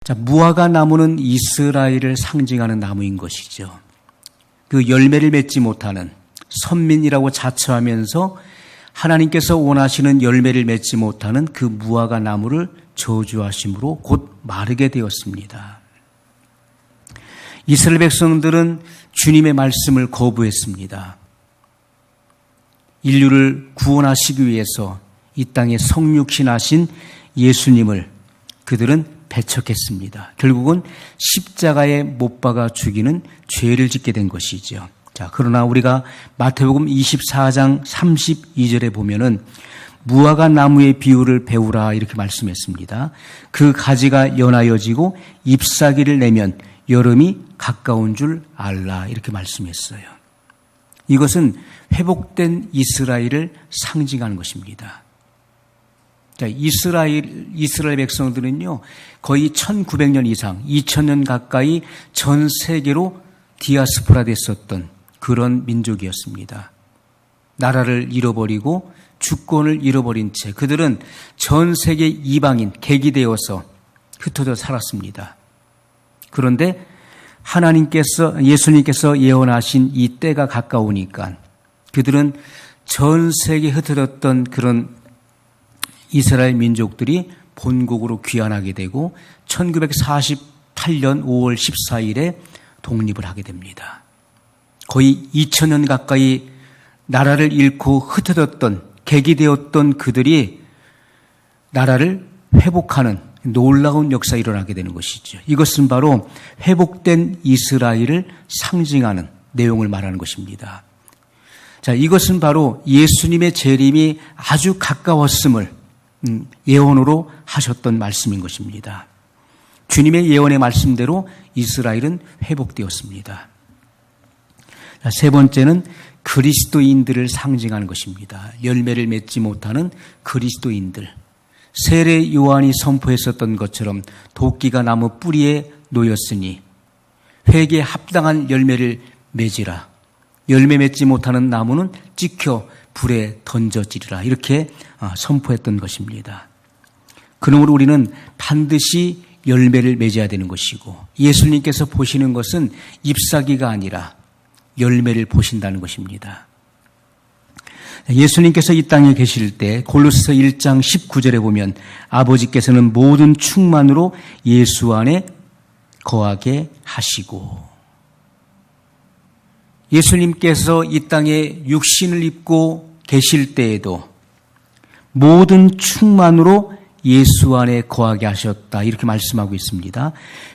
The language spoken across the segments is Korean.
자, 무화과 나무는 이스라엘을 상징하는 나무인 것이죠. 그 열매를 맺지 못하는 선민이라고 자처하면서 하나님께서 원하시는 열매를 맺지 못하는 그 무화과 나무를 저주하심으로 곧 마르게 되었습니다. 이스라엘 백성들은 주님의 말씀을 거부했습니다. 인류를 구원하시기 위해서 이 땅에 성육신하신 예수님을 그들은 배척했습니다. 결국은 십자가에 못 박아 죽이는 죄를 짓게 된 것이죠. 자, 그러나 우리가 마태복음 24장 32절에 보면은 무화과 나무의 비유를 배우라 이렇게 말씀했습니다. 그 가지가 연하여지고 잎사귀를 내면 여름이 가까운 줄 알라 이렇게 말씀했어요. 이것은 회복된 이스라엘을 상징하는 것입니다. 자, 이스라엘 백성들은요, 거의 1900년 이상, 2000년 가까이 전 세계로 디아스포라 됐었던 그런 민족이었습니다. 나라를 잃어버리고 주권을 잃어버린 채 그들은 전 세계 이방인, 객이 되어서 흩어져 살았습니다. 그런데 예수님께서 예언하신 이 때가 가까우니까 그들은 전 세계에 흩어졌던 그런 이스라엘 민족들이 본국으로 귀환하게 되고 1948년 5월 14일에 독립을 하게 됩니다. 거의 2000년 가까이 나라를 잃고 흩어졌던 객이 되었던 그들이 나라를 회복하는 놀라운 역사가 일어나게 되는 것이죠. 이것은 바로 회복된 이스라엘을 상징하는 내용을 말하는 것입니다. 자, 이것은 바로 예수님의 재림이 아주 가까웠음을 예언으로 하셨던 말씀인 것입니다. 주님의 예언의 말씀대로 이스라엘은 회복되었습니다. 자, 세 번째는 그리스도인들을 상징하는 것입니다. 열매를 맺지 못하는 그리스도인들. 세례 요한이 선포했었던 것처럼 도끼가 나무 뿌리에 놓였으니 회개에 합당한 열매를 맺으라. 열매 맺지 못하는 나무는 찍혀 불에 던져지리라. 이렇게 선포했던 것입니다. 그러므로 우리는 반드시 열매를 맺어야 되는 것이고 예수님께서 보시는 것은 잎사귀가 아니라 열매를 보신다는 것입니다. 예수님께서 이 땅에 계실 때 골로새서 1장 19절에 보면 아버지께서는 모든 충만으로 예수 안에 거하게 하시고 예수님께서 이 땅에 육신을 입고 계실 때에도 모든 충만으로 예수 안에 거하게 하셨다 이렇게 말씀하고 있습니다.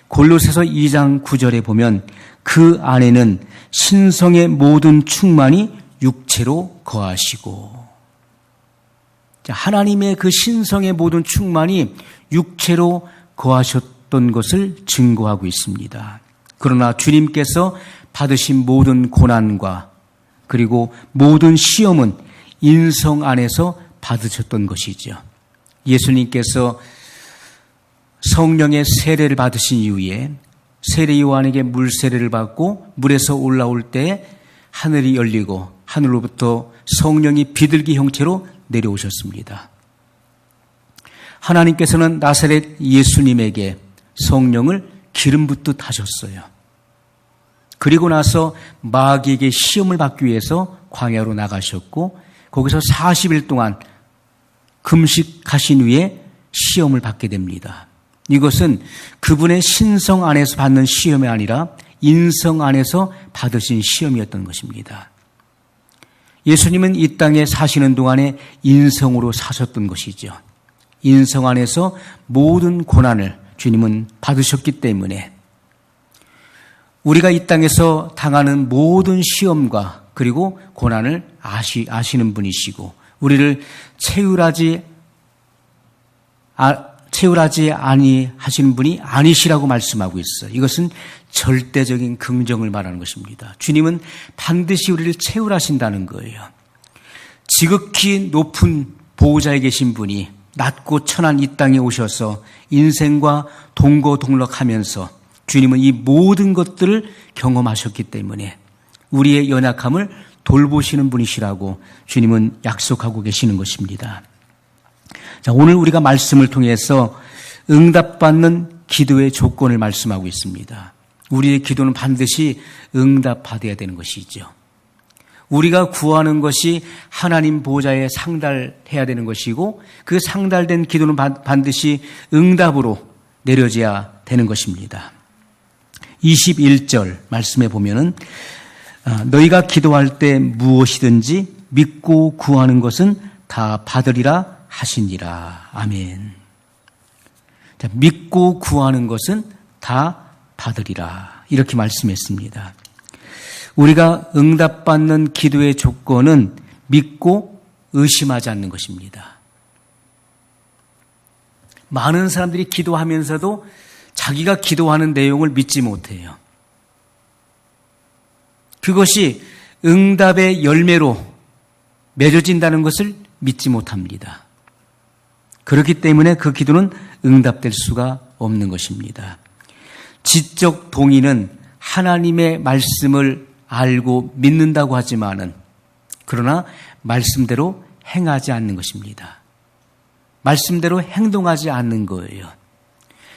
골로새서 2장 9절에 보면 그 안에는 신성의 모든 충만이 육체로 거하시고 하나님의 그 신성의 모든 충만이 육체로 거하셨던 것을 증거하고 있습니다. 그러나 주님께서 받으신 모든 고난과 그리고 모든 시험은 인성 안에서 받으셨던 것이죠. 예수님께서 성령의 세례를 받으신 이후에 세례 요한에게 물 세례를 받고 물에서 올라올 때 하늘이 열리고 하늘로부터 성령이 비둘기 형체로 내려오셨습니다. 하나님께서는 나사렛 예수님에게 성령을 기름 붓듯 하셨어요. 그리고 나서 마귀에게 시험을 받기 위해서 광야로 나가셨고 거기서 40일 동안 금식하신 후에 시험을 받게 됩니다. 이것은 그분의 신성 안에서 받는 시험이 아니라 인성 안에서 받으신 시험이었던 것입니다. 예수님은 이 땅에 사시는 동안에 인성으로 사셨던 것이죠. 인성 안에서 모든 고난을 주님은 받으셨기 때문에 우리가 이 땅에서 당하는 모든 시험과 그리고 고난을 아시는 분이시고 우리를 채울하지 아니하시는 분이 아니시라고 말씀하고 있어요. 이것은 절대적인 긍정을 말하는 것입니다. 주님은 반드시 우리를 채울하신다는 거예요. 지극히 높은 보호자에 계신 분이 낮고 천한 이 땅에 오셔서 인생과 동거동락하면서 주님은 이 모든 것들을 경험하셨기 때문에 우리의 연약함을 돌보시는 분이시라고 주님은 약속하고 계시는 것입니다. 자, 오늘 우리가 말씀을 통해서 응답받는 기도의 조건을 말씀하고 있습니다. 우리의 기도는 반드시 응답받아야 되는 것이죠. 우리가 구하는 것이 하나님 보좌에 상달해야 되는 것이고 그 상달된 기도는 반드시 응답으로 내려져야 되는 것입니다. 21절 말씀에 보면은 너희가 기도할 때 무엇이든지 믿고 구하는 것은 다 받으리라 하시니라. 아멘. 자, 믿고 구하는 것은 다 받으리라. 이렇게 말씀했습니다. 우리가 응답받는 기도의 조건은 믿고 의심하지 않는 것입니다. 많은 사람들이 기도하면서도 자기가 기도하는 내용을 믿지 못해요. 그것이 응답의 열매로 맺어진다는 것을 믿지 못합니다. 그렇기 때문에 그 기도는 응답될 수가 없는 것입니다. 지적 동의는 하나님의 말씀을 알고 믿는다고 하지만은 그러나 말씀대로 행하지 않는 것입니다. 말씀대로 행동하지 않는 거예요.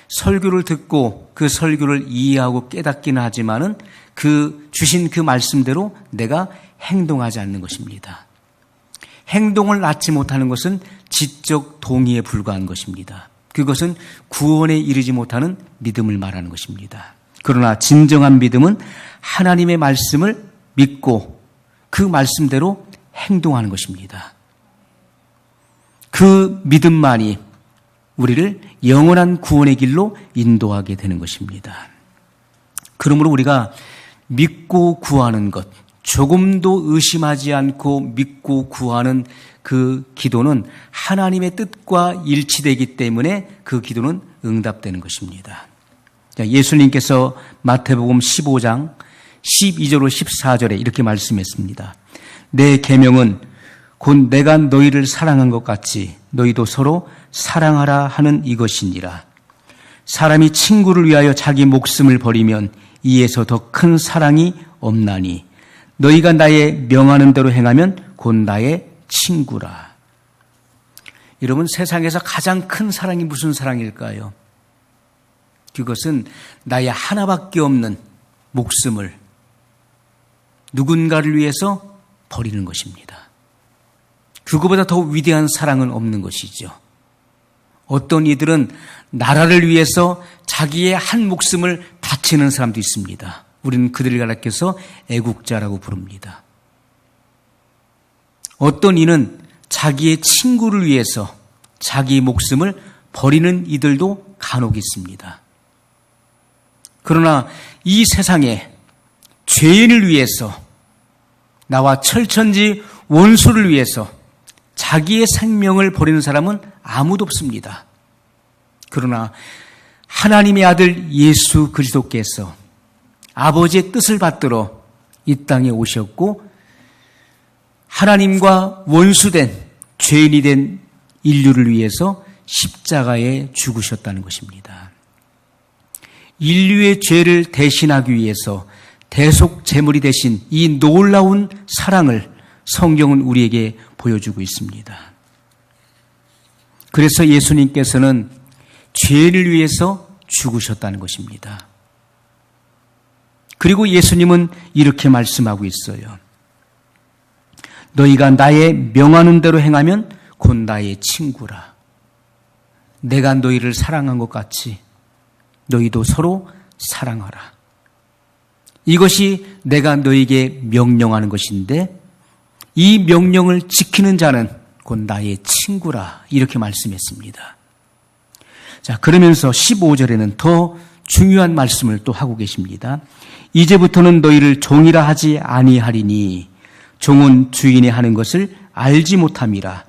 설교를 듣고 그 설교를 이해하고 깨닫기는 하지만은 주신 그 말씀대로 내가 행동하지 않는 것입니다. 행동을 낳지 못하는 것은 지적 동의에 불과한 것입니다. 그것은 구원에 이르지 못하는 믿음을 말하는 것입니다. 그러나 진정한 믿음은 하나님의 말씀을 믿고 그 말씀대로 행동하는 것입니다. 그 믿음만이 우리를 영원한 구원의 길로 인도하게 되는 것입니다. 그러므로 우리가 믿고 구하는 것, 조금도 의심하지 않고 믿고 구하는 그 기도는 하나님의 뜻과 일치되기 때문에 그 기도는 응답되는 것입니다. 예수님께서 마태복음 15장 12절로 14절에 이렇게 말씀했습니다. 내 계명은 곧 내가 너희를 사랑한 것 같이 너희도 서로 사랑하라 하는 이것이니라. 사람이 친구를 위하여 자기 목숨을 버리면 이에서 더 큰 사랑이 없나니 너희가 나의 명하는 대로 행하면 곧 나의 친구라. 여러분, 세상에서 가장 큰 사랑이 무슨 사랑일까요? 그것은 나의 하나밖에 없는 목숨을 누군가를 위해서 버리는 것입니다. 그거보다 더 위대한 사랑은 없는 것이죠. 어떤 이들은 나라를 위해서 자기의 한 목숨을 바치는 사람도 있습니다. 우리는 그들을 가리켜서 애국자라고 부릅니다. 어떤 이는 자기의 친구를 위해서 자기 목숨을 버리는 이들도 간혹 있습니다. 그러나 이 세상에 죄인을 위해서 나와 철천지 원수를 위해서 자기의 생명을 버리는 사람은 아무도 없습니다. 그러나 하나님의 아들 예수 그리스도께서 아버지의 뜻을 받들어 이 땅에 오셨고 하나님과 원수된 죄인이 된 인류를 위해서 십자가에 죽으셨다는 것입니다. 인류의 죄를 대신하기 위해서 대속 제물이 되신 이 놀라운 사랑을 성경은 우리에게 보여주고 있습니다. 그래서 예수님께서는 죄를 위해서 죽으셨다는 것입니다. 그리고 예수님은 이렇게 말씀하고 있어요. 너희가 나의 명하는 대로 행하면 곧 나의 친구라. 내가 너희를 사랑한 것 같이 너희도 서로 사랑하라. 이것이 내가 너희에게 명령하는 것인데 이 명령을 지키는 자는 곧 나의 친구라. 이렇게 말씀했습니다. 자, 그러면서 15절에는 더 중요한 말씀을 또 하고 계십니다. 이제부터는 너희를 종이라 하지 아니하리니 종은 주인이 하는 것을 알지 못함이라.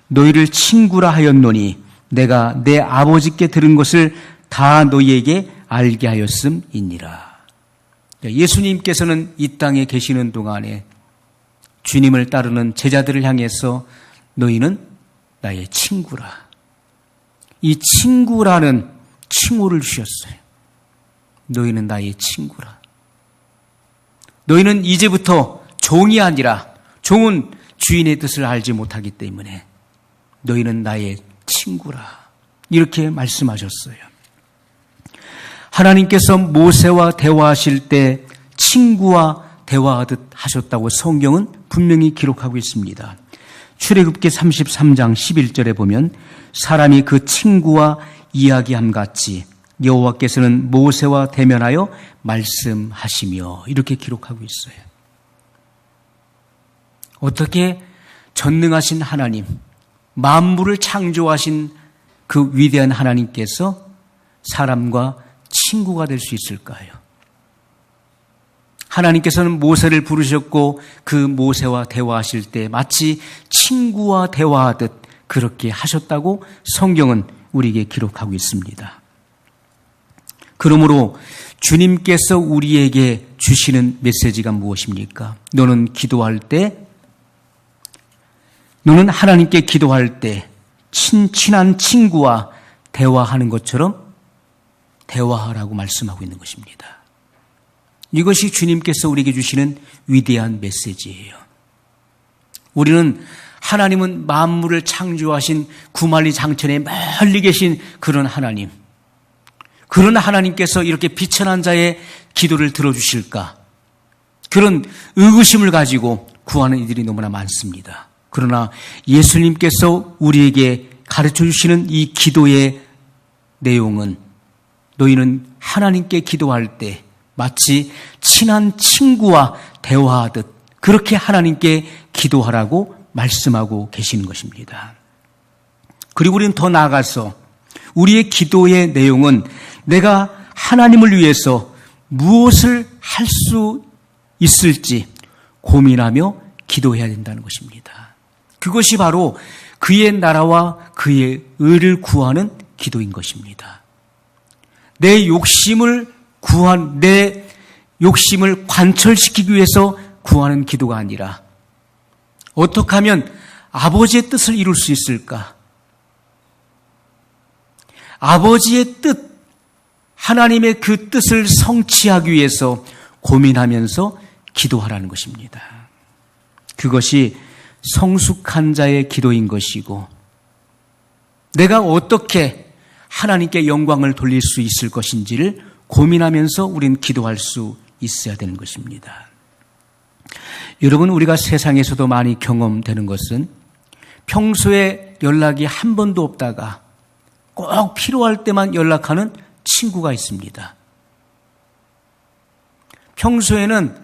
너희를 친구라 하였노니 내가 내 아버지께 들은 것을 다 너희에게 알게 하였음이니라. 예수님께서는 이 땅에 계시는 동안에 주님을 따르는 제자들을 향해서 너희는 나의 친구라. 이 친구라는 칭호를 주셨어요. 너희는 나의 친구라. 너희는 이제부터 종이 아니라 종은 주인의 뜻을 알지 못하기 때문에 너희는 나의 친구라. 이렇게 말씀하셨어요. 하나님께서 모세와 대화하실 때 친구와 대화하듯 하셨다고 성경은 분명히 기록하고 있습니다. 출애굽기 33장 11절에 보면 사람이 그 친구와 이야기함 같이 여호와께서는 모세와 대면하여 말씀하시며 이렇게 기록하고 있어요. 어떻게 전능하신 하나님, 만물을 창조하신 그 위대한 하나님께서 사람과 친구가 될 수 있을까요? 하나님께서는 모세를 부르셨고 그 모세와 대화하실 때 마치 친구와 대화하듯 그렇게 하셨다고 성경은 우리에게 기록하고 있습니다. 그러므로 주님께서 우리에게 주시는 메시지가 무엇입니까? 너는 하나님께 기도할 때 친한 친구와 대화하는 것처럼 대화하라고 말씀하고 있는 것입니다. 이것이 주님께서 우리에게 주시는 위대한 메시지예요. 우리는 하나님은 만물을 창조하신 구만리장천에 멀리 계신 그런 하나님, 그런 하나님께서 이렇게 비천한 자의 기도를 들어주실까? 그런 의구심을 가지고 구하는 이들이 너무나 많습니다. 그러나 예수님께서 우리에게 가르쳐 주시는 이 기도의 내용은 너희는 하나님께 기도할 때 마치 친한 친구와 대화하듯 그렇게 하나님께 기도하라고 말씀하고 계시는 것입니다. 그리고 우리는 더 나아가서 우리의 기도의 내용은 내가 하나님을 위해서 무엇을 할 수 있을지 고민하며 기도해야 된다는 것입니다. 그것이 바로 그의 나라와 그의 의를 구하는 기도인 것입니다. 내 욕심을 관철시키기 위해서 구하는 기도가 아니라 어떻게 하면 아버지의 뜻을 이룰 수 있을까? 아버지의 뜻, 하나님의 그 뜻을 성취하기 위해서 고민하면서 기도하라는 것입니다. 그것이 성숙한 자의 기도인 것이고 내가 어떻게 하나님께 영광을 돌릴 수 있을 것인지를 고민하면서 우린 기도할 수 있어야 되는 것입니다. 여러분, 우리가 세상에서도 많이 경험되는 것은 평소에 연락이 한 번도 없다가 꼭 필요할 때만 연락하는 친구가 있습니다. 평소에는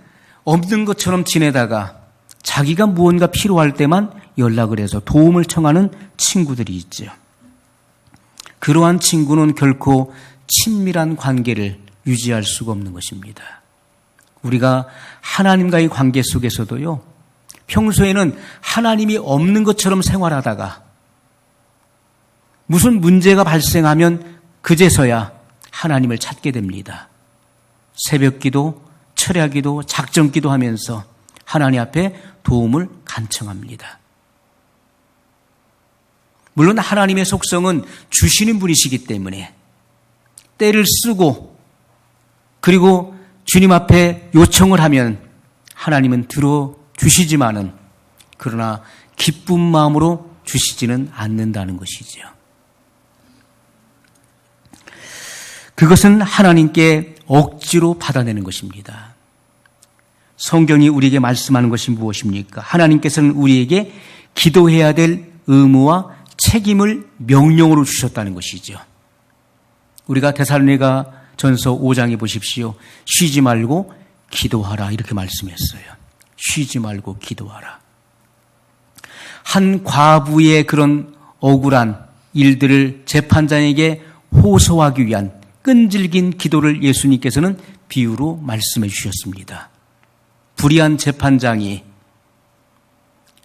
없는 것처럼 지내다가 자기가 무언가 필요할 때만 연락을 해서 도움을 청하는 친구들이 있죠. 그러한 친구는 결코 친밀한 관계를 유지할 수가 없는 것입니다. 우리가 하나님과의 관계 속에서도요, 평소에는 하나님이 없는 것처럼 생활하다가 무슨 문제가 발생하면 그제서야 하나님을 찾게 됩니다. 새벽기도, 철야기도, 작전기도 하면서 하나님 앞에 도움을 간청합니다. 물론 하나님의 속성은 주시는 분이시기 때문에 때를 쓰고 그리고 주님 앞에 요청을 하면 하나님은 들어주시지만은 그러나 기쁜 마음으로 주시지는 않는다는 것이죠. 그것은 하나님께 억지로 받아내는 것입니다. 성경이 우리에게 말씀하는 것이 무엇입니까? 하나님께서는 우리에게 기도해야 될 의무와 책임을 명령으로 주셨다는 것이죠. 우리가 데살로니가 전서 5장에 보십시오. 쉬지 말고 기도하라 이렇게 말씀했어요. 쉬지 말고 기도하라. 한 과부의 그런 억울한 일들을 재판장에게 호소하기 위한 끈질긴 기도를 예수님께서는 비유로 말씀해 주셨습니다. 불의한 재판장이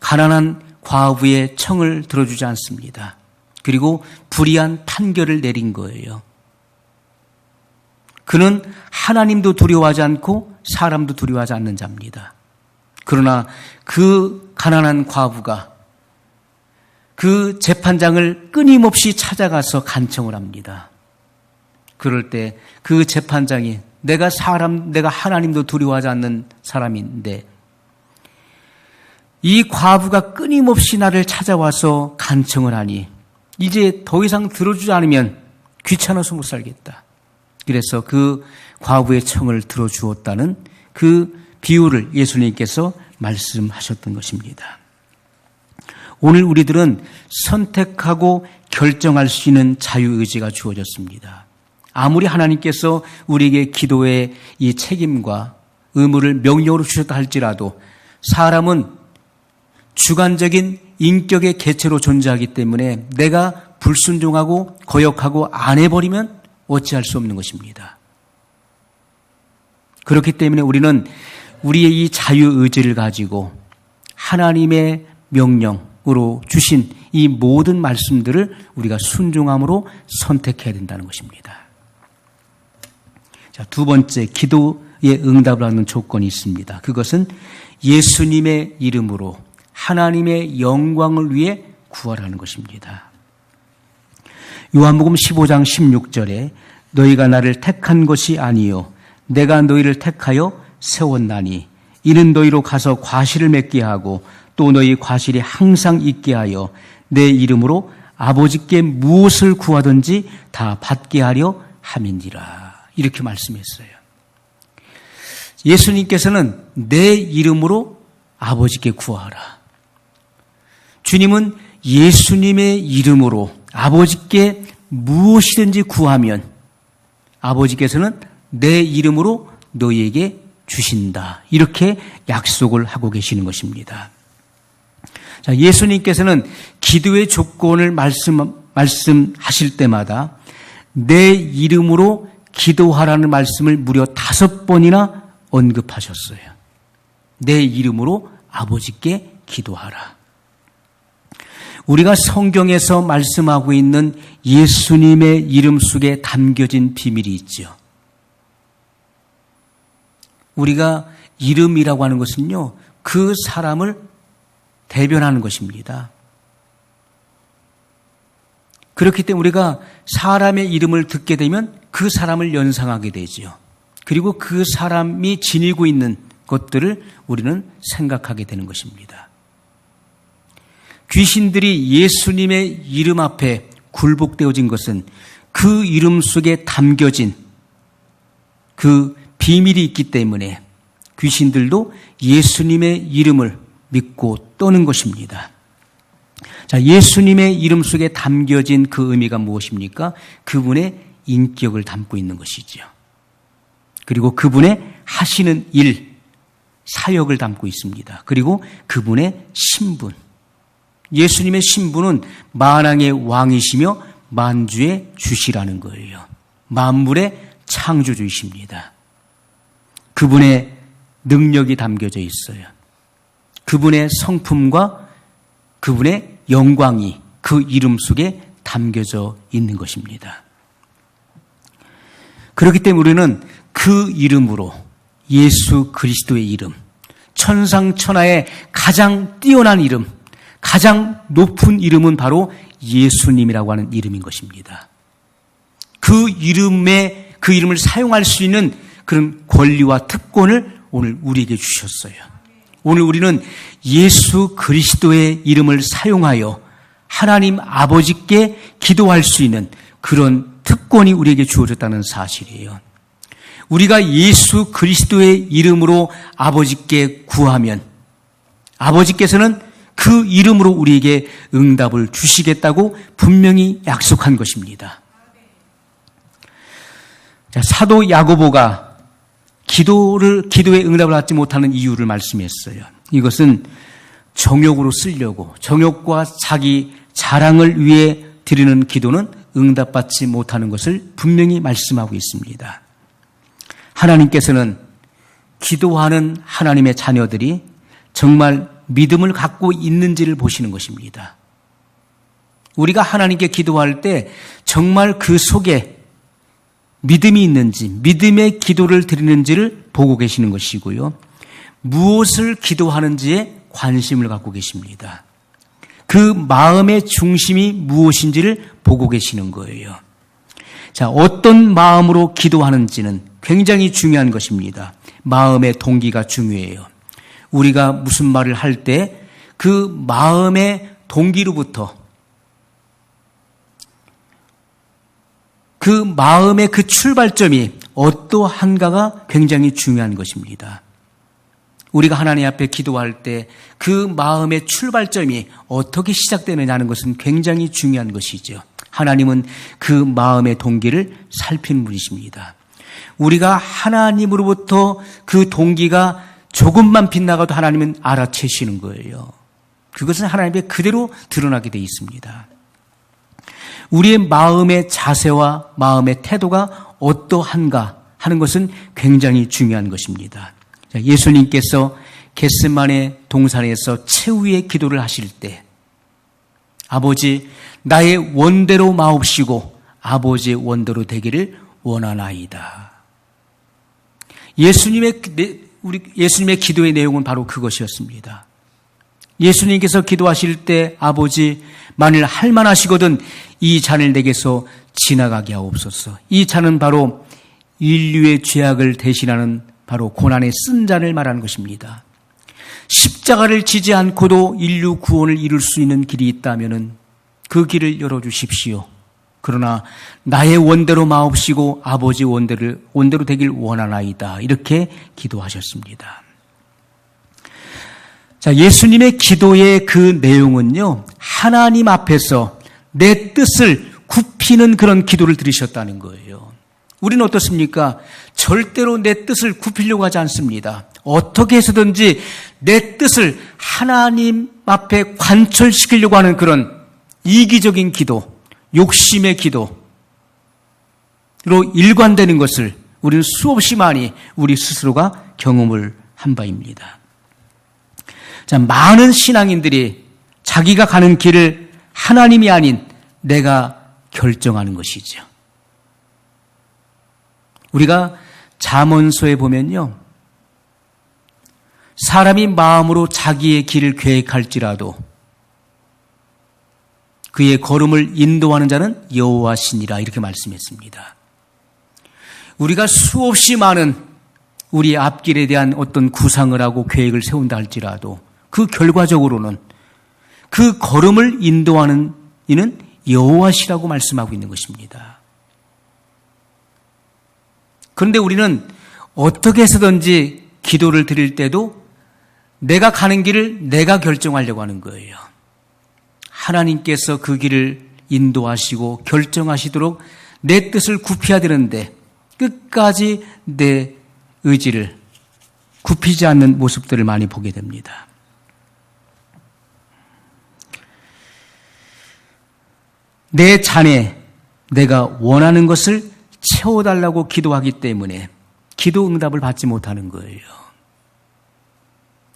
가난한 과부의 청을 들어주지 않습니다. 그리고 불의한 판결을 내린 거예요. 그는 하나님도 두려워하지 않고 사람도 두려워하지 않는 자입니다. 그러나 그 가난한 과부가 그 재판장을 끊임없이 찾아가서 간청을 합니다. 그럴 때 그 재판장이 내가 하나님도 두려워하지 않는 사람인데 이 과부가 끊임없이 나를 찾아와서 간청을 하니 이제 더 이상 들어주지 않으면 귀찮아서 못 살겠다. 그래서 그 과부의 청을 들어주었다는 그 비유를 예수님께서 말씀하셨던 것입니다. 오늘 우리들은 선택하고 결정할 수 있는 자유의지가 주어졌습니다. 아무리 하나님께서 우리에게 기도의 이 책임과 의무를 명령으로 주셨다 할지라도 사람은 주관적인 인격의 개체로 존재하기 때문에 내가 불순종하고 거역하고 안 해버리면 어찌할 수 없는 것입니다. 그렇기 때문에 우리는 우리의 이 자유의지를 가지고 하나님의 명령으로 주신 이 모든 말씀들을 우리가 순종함으로 선택해야 된다는 것입니다. 자, 두 번째, 기도의 응답을 하는 조건이 있습니다. 그것은 예수님의 이름으로 하나님의 영광을 위해 구하라는 것입니다. 요한복음 15장 16절에 너희가 나를 택한 것이 아니요 내가 너희를 택하여 세웠나니 이는 너희로 가서 과실을 맺게 하고 또 너희 과실이 항상 있게 하여 내 이름으로 아버지께 무엇을 구하든지 다 받게 하려 함이니라. 이렇게 말씀했어요. 예수님께서는 내 이름으로 아버지께 구하라. 주님은 예수님의 이름으로 아버지께 무엇이든지 구하면 아버지께서는 내 이름으로 너희에게 주신다. 이렇게 약속을 하고 계시는 것입니다. 자, 예수님께서는 기도의 조건을 말씀하실 때마다 내 이름으로 기도하라는 말씀을 무려 5번이나 언급하셨어요. 내 이름으로 아버지께 기도하라. 우리가 성경에서 말씀하고 있는 예수님의 이름 속에 담겨진 비밀이 있죠. 우리가 이름이라고 하는 것은요, 그 사람을 대변하는 것입니다. 그렇기 때문에 우리가 사람의 이름을 듣게 되면 그 사람을 연상하게 되죠. 그리고 그 사람이 지니고 있는 것들을 우리는 생각하게 되는 것입니다. 귀신들이 예수님의 이름 앞에 굴복되어진 것은 그 이름 속에 담겨진 그 비밀이 있기 때문에 귀신들도 예수님의 이름을 믿고 떠는 것입니다. 자, 예수님의 이름 속에 담겨진 그 의미가 무엇입니까? 그분의 인격을 담고 있는 것이죠. 그리고 그분의 하시는 일, 사역을 담고 있습니다. 그리고 그분의 신분. 예수님의 신분은 만왕의 왕이시며 만주의 주시라는 거예요. 만물의 창조주이십니다. 그분의 능력이 담겨져 있어요. 그분의 성품과 그분의 영광이 그 이름 속에 담겨져 있는 것입니다. 그렇기 때문에 우리는 그 이름으로 예수 그리스도의 이름, 천상천하의 가장 뛰어난 이름, 가장 높은 이름은 바로 예수님이라고 하는 이름인 것입니다. 그 이름을 사용할 수 있는 그런 권리와 특권을 오늘 우리에게 주셨어요. 오늘 우리는 예수 그리스도의 이름을 사용하여 하나님 아버지께 기도할 수 있는 그런 특권이 우리에게 주어졌다는 사실이에요. 우리가 예수 그리스도의 이름으로 아버지께 구하면 아버지께서는 그 이름으로 우리에게 응답을 주시겠다고 분명히 약속한 것입니다. 자, 사도 야고보가 기도의 응답을 받지 못하는 이유를 말씀했어요. 이것은 정욕으로 쓰려고, 정욕과 자기 자랑을 위해 드리는 기도는 응답받지 못하는 것을 분명히 말씀하고 있습니다. 하나님께서는 기도하는 하나님의 자녀들이 정말 믿음을 갖고 있는지를 보시는 것입니다. 우리가 하나님께 기도할 때 정말 그 속에 믿음이 있는지, 믿음의 기도를 드리는지를 보고 계시는 것이고요. 무엇을 기도하는지에 관심을 갖고 계십니다. 그 마음의 중심이 무엇인지를 보고 계시는 거예요. 자, 어떤 마음으로 기도하는지는 굉장히 중요한 것입니다. 마음의 동기가 중요해요. 우리가 무슨 말을 할 때 그 마음의 동기로부터 그 마음의 그 출발점이 어떠한가가 굉장히 중요한 것입니다. 우리가 하나님 앞에 기도할 때 그 마음의 출발점이 어떻게 시작되느냐는 것은 굉장히 중요한 것이죠. 하나님은 그 마음의 동기를 살피는 분이십니다. 우리가 하나님으로부터 그 동기가 조금만 빗나가도 하나님은 알아채시는 거예요. 그것은 하나님의 그대로 드러나게 되어 있습니다. 우리의 마음의 자세와 마음의 태도가 어떠한가 하는 것은 굉장히 중요한 것입니다. 예수님께서 겟세마네 동산에서 최후의 기도를 하실 때 아버지 나의 원대로 마옵시고 아버지의 원대로 되기를 원하나이다. 예수님의 기도의 내용은 바로 그것이었습니다. 예수님께서 기도하실 때 아버지 만일 할만하시거든 이 잔을 내게서 지나가게 하옵소서. 이 잔은 바로 인류의 죄악을 대신하는 바로 고난의 쓴 잔을 말하는 것입니다. 십자가를 지지 않고도 인류 구원을 이룰 수 있는 길이 있다면 그 길을 열어주십시오. 그러나 나의 원대로 마옵시고 아버지 원대로 되길 원하나이다. 이렇게 기도하셨습니다. 자, 예수님의 기도의 그 내용은요, 하나님 앞에서 내 뜻을 굽히는 그런 기도를 들으셨다는 거예요. 우리는 어떻습니까? 절대로 내 뜻을 굽히려고 하지 않습니다. 어떻게 해서든지 내 뜻을 하나님 앞에 관철시키려고 하는 그런 이기적인 기도, 욕심의 기도로 일관되는 것을 우리는 수없이 많이 우리 스스로가 경험을 한 바입니다. 자, 많은 신앙인들이 자기가 가는 길을 하나님이 아닌 내가 결정하는 것이죠. 우리가 잠언서에 보면요, 사람이 마음으로 자기의 길을 계획할지라도 그의 걸음을 인도하는 자는 여호와시니라 이렇게 말씀했습니다. 우리가 수없이 많은 우리의 앞길에 대한 어떤 구상을 하고 계획을 세운다 할지라도 그 결과적으로는 그 걸음을 인도하는 이는 여호와시라고 말씀하고 있는 것입니다. 그런데 우리는 어떻게 해서든지 기도를 드릴 때도 내가 가는 길을 내가 결정하려고 하는 거예요. 하나님께서 그 길을 인도하시고 결정하시도록 내 뜻을 굽혀야 되는데 끝까지 내 의지를 굽히지 않는 모습들을 많이 보게 됩니다. 내 잔에 내가 원하는 것을 채워달라고 기도하기 때문에 기도 응답을 받지 못하는 거예요.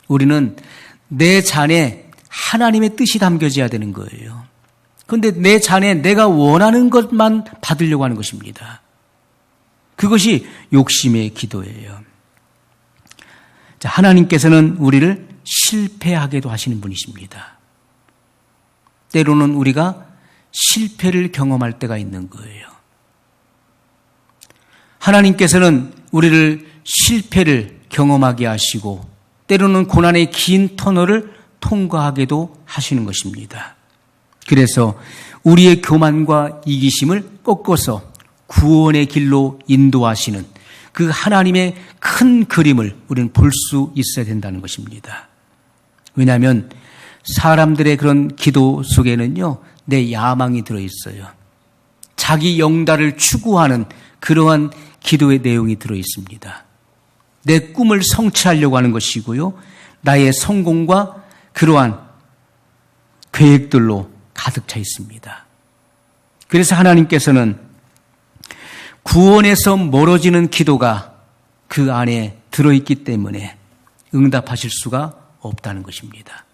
우리는 내 잔에 하나님의 뜻이 담겨져야 되는 거예요. 그런데 내 잔에 내가 원하는 것만 받으려고 하는 것입니다. 그것이 욕심의 기도예요. 자, 하나님께서는 우리를 실패하게도 하시는 분이십니다. 때로는 우리가 실패를 경험할 때가 있는 거예요. 하나님께서는 우리를 실패를 경험하게 하시고 때로는 고난의 긴 터널을 통과하게도 하시는 것입니다. 그래서 우리의 교만과 이기심을 꺾어서 구원의 길로 인도하시는 그 하나님의 큰 그림을 우리는 볼 수 있어야 된다는 것입니다. 왜냐하면 사람들의 그런 기도 속에는요, 내 야망이 들어있어요. 자기 영달을 추구하는 그러한 기도의 내용이 들어있습니다. 내 꿈을 성취하려고 하는 것이고요, 나의 성공과 그러한 계획들로 가득 차 있습니다. 그래서 하나님께서는 구원에서 멀어지는 기도가 그 안에 들어있기 때문에 응답하실 수가 없다는 것입니다.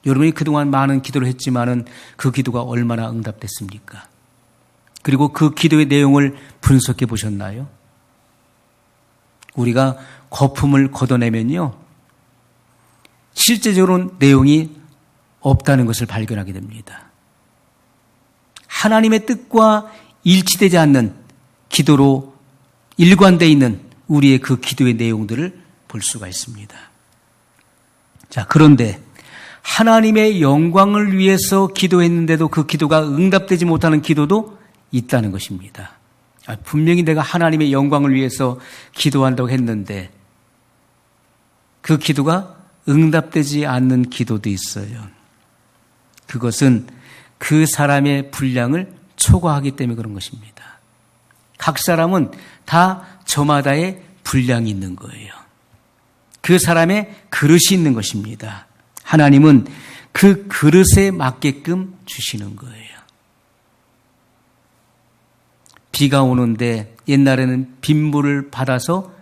여러분이 그동안 많은 기도를 했지만은 그 기도가 얼마나 응답됐습니까? 그리고 그 기도의 내용을 분석해 보셨나요? 우리가 거품을 걷어내면요, 실제적으로는 내용이 없다는 것을 발견하게 됩니다. 하나님의 뜻과 일치되지 않는 기도로 일관되어 있는 우리의 그 기도의 내용들을 볼 수가 있습니다. 자, 그런데 하나님의 영광을 위해서 기도했는데도 그 기도가 응답되지 못하는 기도도 있다는 것입니다. 분명히 내가 하나님의 영광을 위해서 기도한다고 했는데 그 기도가 응답되지 않는 기도도 있어요. 그것은 그 사람의 분량을 초과하기 때문에 그런 것입니다. 각 사람은 다 저마다의 분량이 있는 거예요. 그 사람의 그릇이 있는 것입니다. 하나님은 그 그릇에 맞게끔 주시는 거예요. 비가 오는데 옛날에는 빗물을 받아서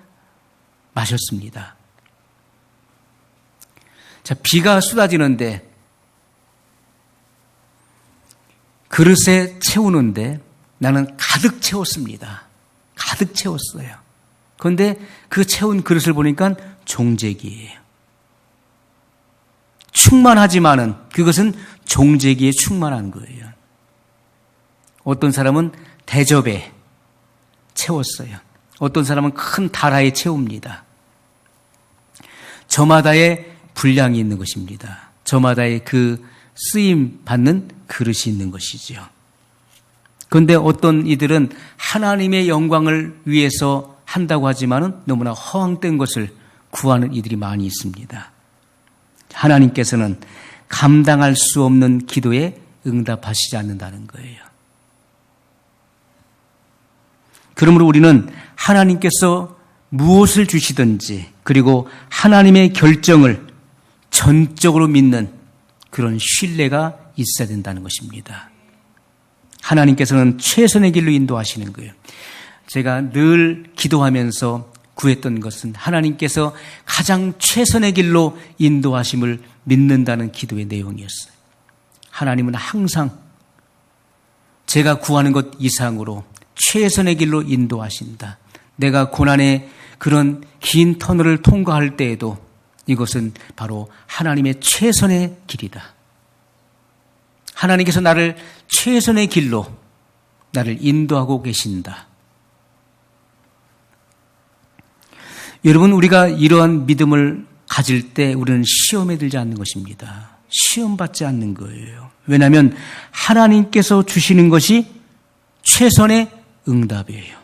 마셨습니다. 자, 비가 쏟아지는데 그릇에 채우는데 나는 가득 채웠습니다. 가득 채웠어요. 그런데 그 채운 그릇을 보니까 종재기예요. 충만하지만은 그것은 종재기에 충만한 거예요. 어떤 사람은 대접에 채웠어요. 어떤 사람은 큰 다라에 채웁니다. 저마다의 분량이 있는 것입니다. 저마다의 그 쓰임 받는 그릇이 있는 것이죠. 그런데 어떤 이들은 하나님의 영광을 위해서 한다고 하지만은 너무나 허황된 것을 구하는 이들이 많이 있습니다. 하나님께서는 감당할 수 없는 기도에 응답하시지 않는다는 거예요. 그러므로 우리는 하나님께서 무엇을 주시든지 그리고 하나님의 결정을 전적으로 믿는 그런 신뢰가 있어야 된다는 것입니다. 하나님께서는 최선의 길로 인도하시는 거예요. 제가 늘 기도하면서 구했던 것은 하나님께서 가장 최선의 길로 인도하심을 믿는다는 기도의 내용이었어요. 하나님은 항상 제가 구하는 것 이상으로 최선의 길로 인도하신다. 내가 고난의 그런 긴 터널을 통과할 때에도 이것은 바로 하나님의 최선의 길이다. 하나님께서 나를 최선의 길로 나를 인도하고 계신다. 여러분, 우리가 이러한 믿음을 가질 때 우리는 시험에 들지 않는 것입니다. 시험받지 않는 거예요. 왜냐하면 하나님께서 주시는 것이 최선의 응답이에요.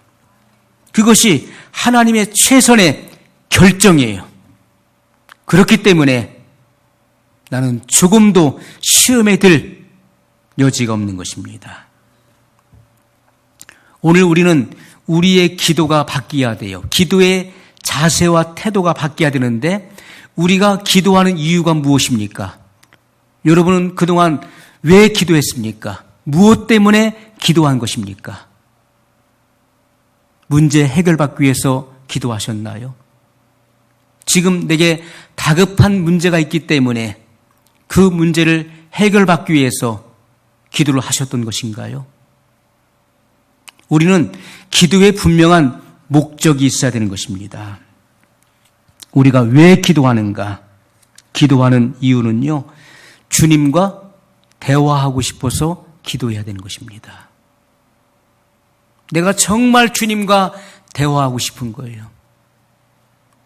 그것이 하나님의 최선의 결정이에요. 그렇기 때문에 나는 조금도 시험에 들 여지가 없는 것입니다. 오늘 우리는 우리의 기도가 바뀌어야 돼요. 기도의 자세와 태도가 바뀌어야 되는데 우리가 기도하는 이유가 무엇입니까? 여러분은 그동안 왜 기도했습니까? 무엇 때문에 기도한 것입니까? 문제 해결받기 위해서 기도하셨나요? 지금 내게 다급한 문제가 있기 때문에 그 문제를 해결받기 위해서 기도를 하셨던 것인가요? 우리는 기도에 분명한 목적이 있어야 되는 것입니다. 우리가 왜 기도하는가? 기도하는 이유는요, 주님과 대화하고 싶어서 기도해야 되는 것입니다. 내가 정말 주님과 대화하고 싶은 거예요.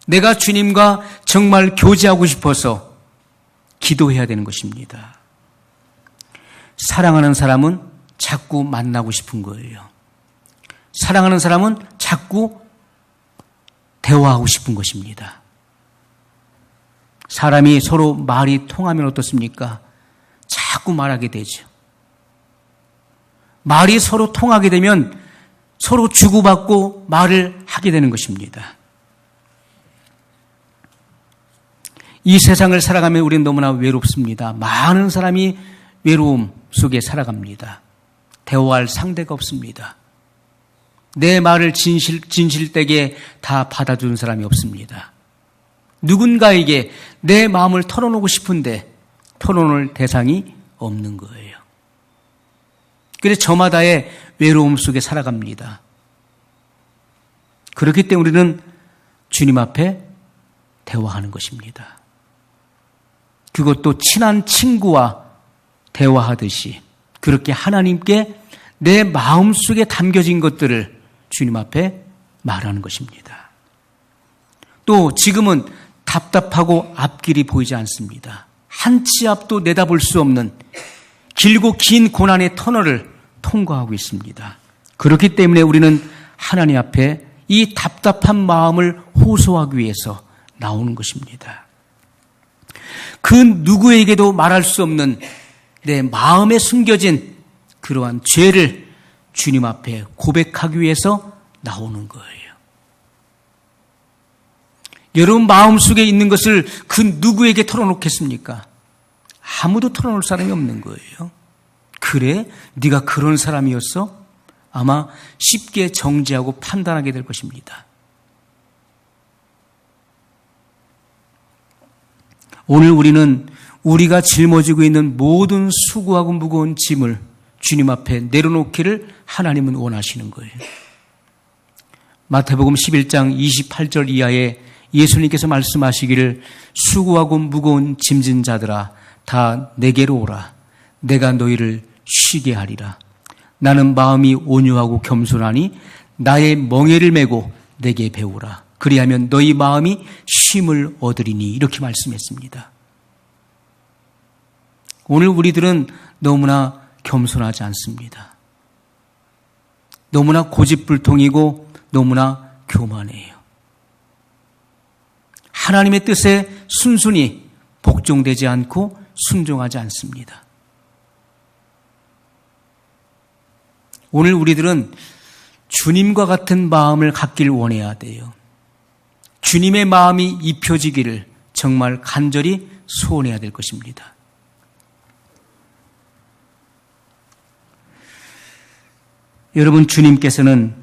내가 주님과 정말 교제하고 싶어서 기도해야 되는 것입니다. 사랑하는 사람은 자꾸 만나고 싶은 거예요. 사랑하는 사람은 자꾸 대화하고 싶은 것입니다. 사람이 서로 말이 통하면 어떻습니까? 자꾸 말하게 되죠. 말이 서로 통하게 되면 서로 주고받고 말을 하게 되는 것입니다. 이 세상을 살아가면 우리는 너무나 외롭습니다. 많은 사람이 외로움 속에 살아갑니다. 대화할 상대가 없습니다. 내 말을 진실되게 다 받아주는 사람이 없습니다. 누군가에게 내 마음을 털어놓고 싶은데 털어놓을 대상이 없는 거예요. 그래서 저마다의 외로움 속에 살아갑니다. 그렇기 때문에 우리는 주님 앞에 대화하는 것입니다. 그것도 친한 친구와 대화하듯이 그렇게 하나님께 내 마음속에 담겨진 것들을 주님 앞에 말하는 것입니다. 또 지금은 답답하고 앞길이 보이지 않습니다. 한 치 앞도 내다볼 수 없는 길고 긴 고난의 터널을 통과하고 있습니다. 그렇기 때문에 우리는 하나님 앞에 이 답답한 마음을 호소하기 위해서 나오는 것입니다. 그 누구에게도 말할 수 없는 내 마음에 숨겨진 그러한 죄를 주님 앞에 고백하기 위해서 나오는 거예요. 여러분 마음속에 있는 것을 그 누구에게 털어놓겠습니까? 아무도 털어놓을 사람이 없는 거예요. 그래? 네가 그런 사람이었어? 아마 쉽게 정죄하고 판단하게 될 것입니다. 오늘 우리는 우리가 짊어지고 있는 모든 수고하고 무거운 짐을 주님 앞에 내려놓기를 하나님은 원하시는 거예요. 마태복음 11장 28절 이하에 예수님께서 말씀하시기를 수고하고 무거운 짐진 자들아 다 내게로 오라. 내가 너희를 쉬게 하리라. 나는 마음이 온유하고 겸손하니 나의 멍에를 메고 내게 배우라. 그리하면 너희 마음이 쉼을 얻으리니 이렇게 말씀했습니다. 오늘 우리들은 너무나 겸손하지 않습니다. 너무나 고집불통이고 너무나 교만해요. 하나님의 뜻에 순순히 복종되지 않고 순종하지 않습니다. 오늘 우리들은 주님과 같은 마음을 갖길 원해야 돼요. 주님의 마음이 입혀지기를 정말 간절히 소원해야 될 것입니다. 여러분, 주님께서는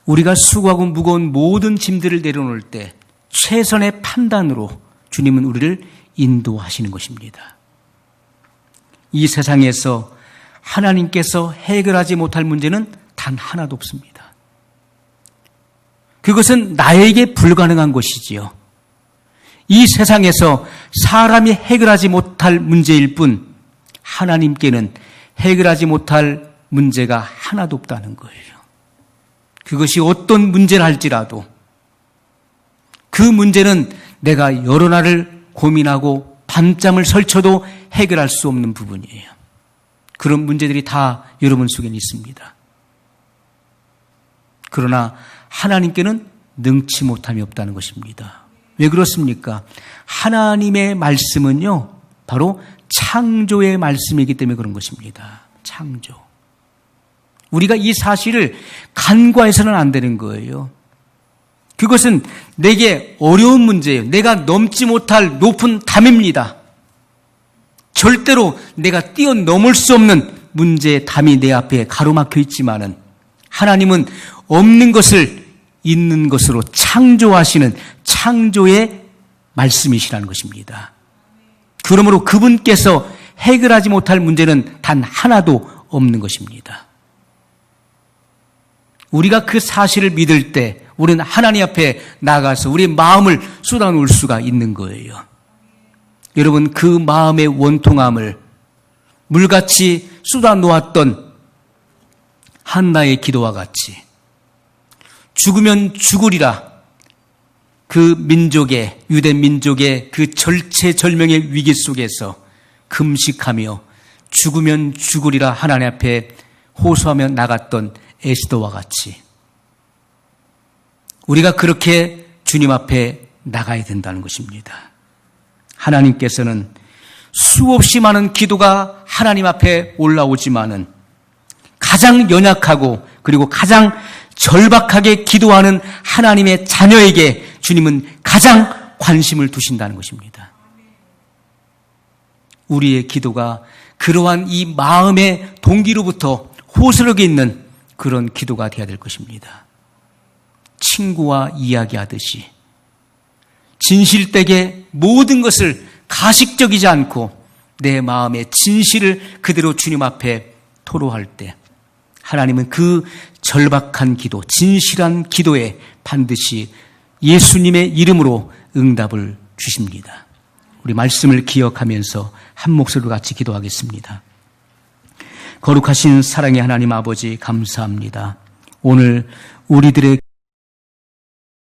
우리가 수고하고 무거운 모든 짐들을 내려놓을 때 최선의 판단으로 주님은 우리를 인도하시는 것입니다. 이 세상에서 하나님께서 해결하지 못할 문제는 단 하나도 없습니다. 그것은 나에게 불가능한 것이지요. 이 세상에서 사람이 해결하지 못할 문제일 뿐 하나님께는 해결하지 못할 문제가 하나도 없다는 거예요. 그것이 어떤 문제를 할지라도 그 문제는 내가 여러 날을 고민하고 밤잠을 설쳐도 해결할 수 없는 부분이에요. 그런 문제들이 다 여러분 속에 있습니다. 그러나 하나님께는 능치 못함이 없다는 것입니다. 왜 그렇습니까? 하나님의 말씀은요, 바로 창조의 말씀이기 때문에 그런 것입니다. 창조. 우리가 이 사실을 간과해서는 안 되는 거예요. 그것은 내게 어려운 문제예요. 내가 넘지 못할 높은 담입니다. 절대로 내가 뛰어넘을 수 없는 문제의 담이 내 앞에 가로막혀 있지만은 하나님은 없는 것을 있는 것으로 창조하시는 창조의 말씀이시라는 것입니다. 그러므로 그분께서 해결하지 못할 문제는 단 하나도 없는 것입니다. 우리가 그 사실을 믿을 때 우리는 하나님 앞에 나가서 우리의 마음을 쏟아놓을 수가 있는 거예요. 여러분, 그 마음의 원통함을 물같이 쏟아놓았던 한나의 기도와 같이 죽으면 죽으리라, 그 민족의, 유대 민족의 그 절체절명의 위기 속에서 금식하며 죽으면 죽으리라 하나님 앞에 호소하며 나갔던 에스더와 같이 우리가 그렇게 주님 앞에 나가야 된다는 것입니다. 하나님께서는 수없이 많은 기도가 하나님 앞에 올라오지만은 가장 연약하고 그리고 가장 절박하게 기도하는 하나님의 자녀에게 주님은 가장 관심을 두신다는 것입니다. 우리의 기도가 그러한 이 마음의 동기로부터 호소력이 있는 그런 기도가 되어야 될 것입니다. 친구와 이야기하듯이 진실되게 모든 것을 가식적이지 않고 내 마음의 진실을 그대로 주님 앞에 토로할 때 하나님은 그 절박한 기도, 진실한 기도에 반드시 예수님의 이름으로 응답을 주십니다. 우리 말씀을 기억하면서 한 목소리로 같이 기도하겠습니다. 거룩하신 사랑의 하나님 아버지, 감사합니다. 오늘 우리들의